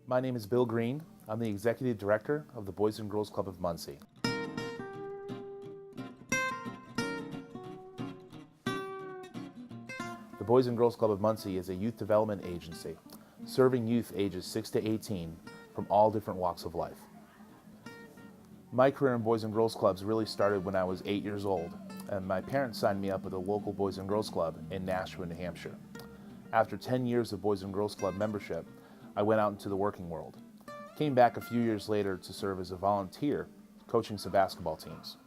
My name is Bill Green. I'm the Executive Director of the Boys and Girls Club of Muncie. The Boys and Girls Club of Muncie is a youth development agency serving youth ages 6 to 18 from all different walks of life. My career in Boys and Girls Clubs really started when I was 8 years old, and my parents signed me up with a local Boys and Girls Club in Nashua, New Hampshire. After 10 years of Boys and Girls Club membership, I went out into the working world. Came back a few years later to serve as a volunteer, coaching some basketball teams.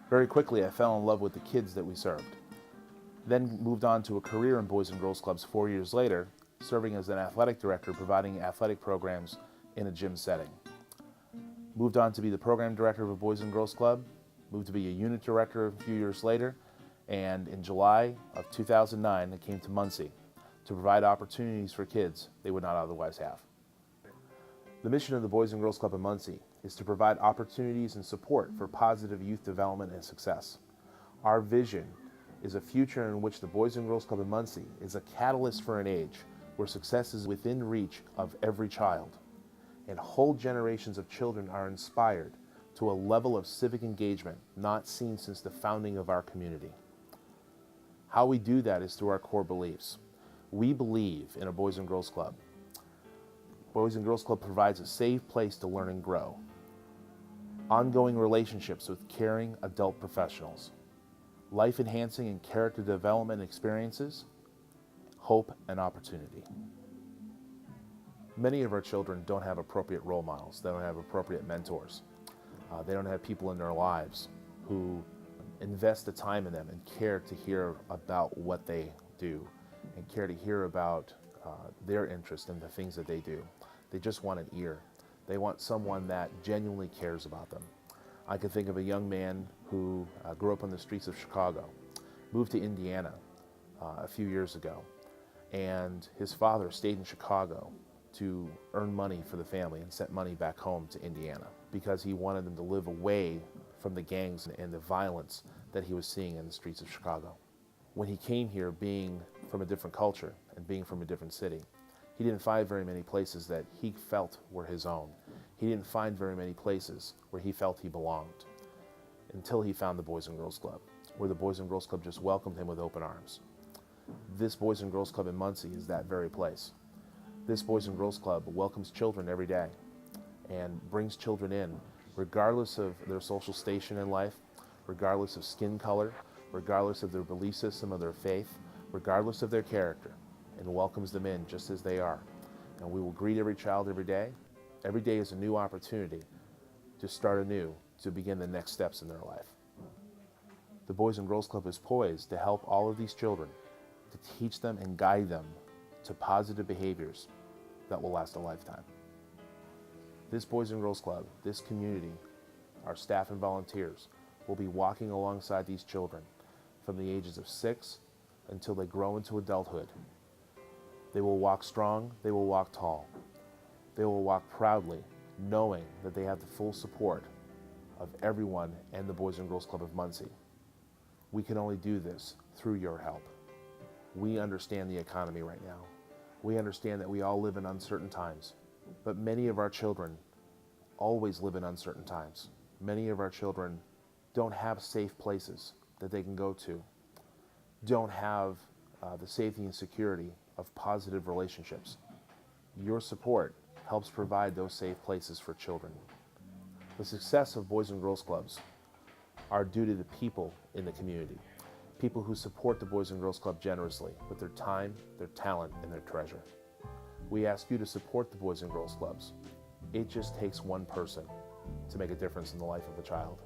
Very quickly, I fell in love with the kids that we served. Then moved on to a career in Boys and Girls Clubs 4 years later, serving as an athletic director, providing athletic programs in a gym setting. Moved on to be the program director of a Boys and Girls Club, moved to be a unit director a few years later, and in July of 2009, I came to Muncie to provide opportunities for kids they would not otherwise have. The mission of the Boys and Girls Club of Muncie is to provide opportunities and support for positive youth development and success. Our vision is a future in which the Boys and Girls Club of Muncie is a catalyst for an age where success is within reach of every child, and whole generations of children are inspired to a level of civic engagement not seen since the founding of our community. How we do that is through our core beliefs. We believe in a Boys and Girls Club. Boys and Girls Club provides a safe place to learn and grow. Ongoing relationships with caring adult professionals. Life-enhancing and character development experiences. Hope and opportunity. Many of our children don't have appropriate role models. They don't have appropriate mentors. They don't have people in their lives who invest the time in them and care to hear about what they do and care to hear about their interest in the things that they do. They just want an ear. They want someone that genuinely cares about them. I can think of a young man who grew up on the streets of Chicago, moved to Indiana a few years ago, and his father stayed in Chicago to earn money for the family and sent money back home to Indiana because he wanted them to live away from the gangs and the violence that he was seeing in the streets of Chicago. When he came here, being from a different culture and being from a different city, he didn't find very many places that he felt were his own. He didn't find very many places where he felt he belonged until he found the Boys and Girls Club, where the Boys and Girls Club just welcomed him with open arms. This Boys and Girls Club in Muncie is that very place. This Boys and Girls Club welcomes children every day and brings children in regardless of their social station in life, regardless of skin color, regardless of their belief system or their faith, regardless of their character, and welcomes them in just as they are. And we will greet every child every day. Every day is a new opportunity to start anew, to begin the next steps in their life. The Boys and Girls Club is poised to help all of these children, to teach them and guide them to positive behaviors that will last a lifetime. This Boys and Girls Club, this community, our staff and volunteers, will be walking alongside these children from the ages of 6 until they grow into adulthood. They will walk strong, they will walk tall. They will walk proudly, knowing that they have the full support of everyone and the Boys and Girls Club of Muncie. We can only do this through your help. We understand the economy right now. We understand that we all live in uncertain times, but many of our children always live in uncertain times. Many of our children don't have safe places that they can go to, don't have the safety and security of positive relationships. Your support helps provide those safe places for children. The success of Boys and Girls Clubs are due to the people in the community, people who support the Boys and Girls Club generously with their time, their talent, and their treasure. We ask you to support the Boys and Girls Clubs. It just takes one person to make a difference in the life of a child.